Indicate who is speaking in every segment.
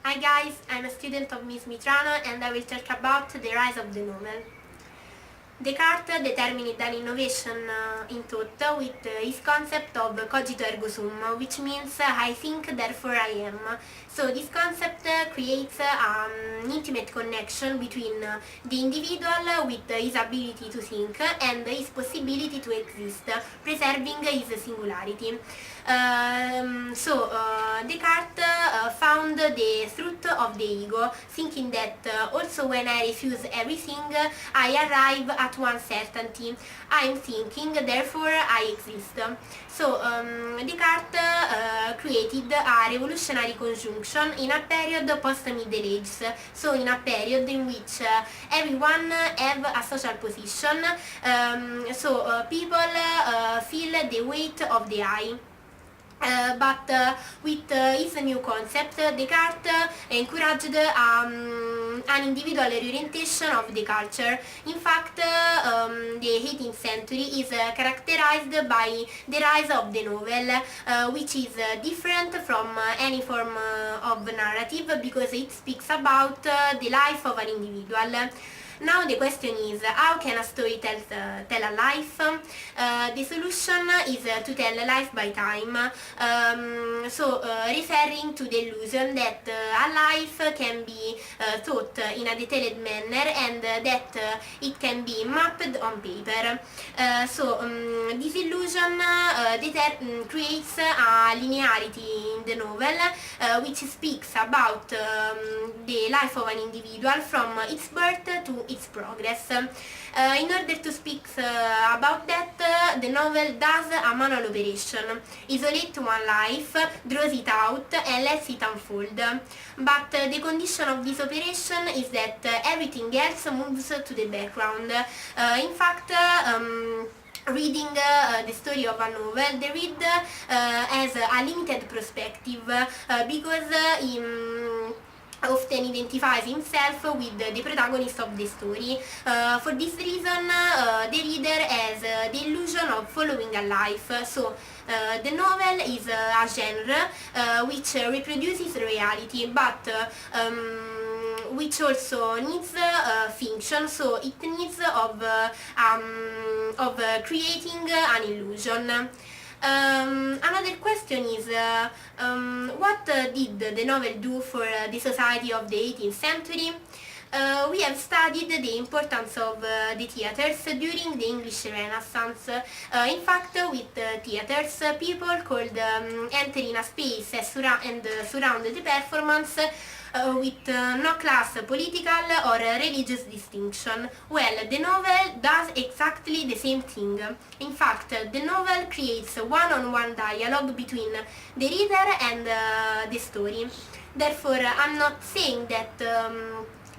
Speaker 1: Hi guys, I'm a student of Miss Mitrano and I will talk about the rise of the novel. Descartes determined an innovation in thought with his concept of cogito ergo sum, which means I think therefore I am. So this concept creates an intimate connection between the individual with his ability to think and his possibility to exist, preserving his singularity. Descartes found the truth of the ego, thinking that also when I refuse everything, I arrive at one certainty. I am thinking, therefore I exist. Descartes created a revolutionary conjunction in a period post-Middle Ages, so in a period in which everyone have a social position, people feel the weight of the I. With his new concept, Descartes encouraged an individual reorientation of the culture. In fact, the 18th century is characterized by the rise of the novel, which is different from any form of narrative because it speaks about the life of an individual. Now the question is, how can a story tell a life? The solution is to tell a life by time, referring to the illusion that a life can be thought in a detailed manner and that it can be mapped on paper. This illusion creates a linearity in the novel which speaks about the life of an individual from its birth to its progress. In order to speak about that, the novel does a manual operation, isolates one life, draws it out and lets it unfold. But the condition of this operation is that everything else moves to the background. In fact, reading the story of a novel, the reader has a limited perspective because he often identifies himself with the protagonist of the story. For this reason, the reader has the illusion of following a life. The novel is a genre which reproduces reality, but which also needs fiction, so it needs of creating an illusion. Another question is what did the novel do for the society of the 18th century? We have studied the importance of the theatres during the English Renaissance. In fact, with theatres, people could enter in a space and surround the performance with no class, political or religious distinction. Well, the novel does exactly the same thing. In fact, the novel creates one-on-one dialogue between the reader and the story. Therefore, I'm not saying that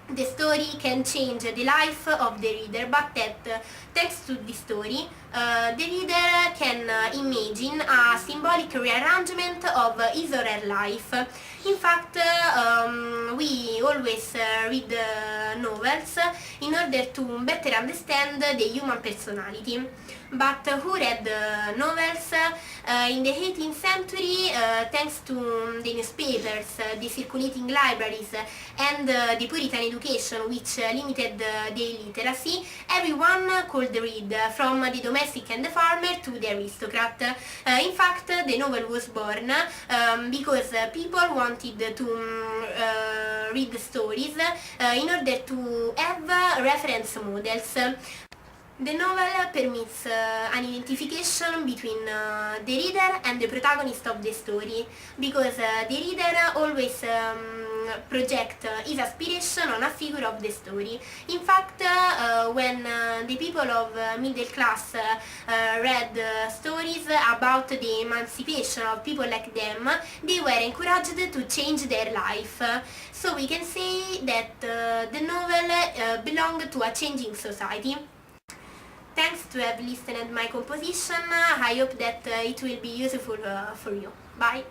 Speaker 1: the story can change the life of the reader, but that thanks to the story, the reader can imagine a symbolic rearrangement of his or her life. In fact, we always read novels in order to better understand the human personality. But who read novels in the 18th century? Thanks to the newspapers, the circulating libraries and the Puritan education which limited the literacy, everyone could read, from the domestic and the farmer to the aristocrat. In fact, the novel was born because people wanted to read stories in order to have reference models. The novel permits an identification between the reader and the protagonist of the story, because the reader always projects his aspiration on a figure of the story. In fact, when the people of middle class read stories about the emancipation of people like them, they were encouraged to change their life. So we can say that the novel belonged to a changing society. Thanks to have listened my composition. I hope that it will be useful for you. Bye!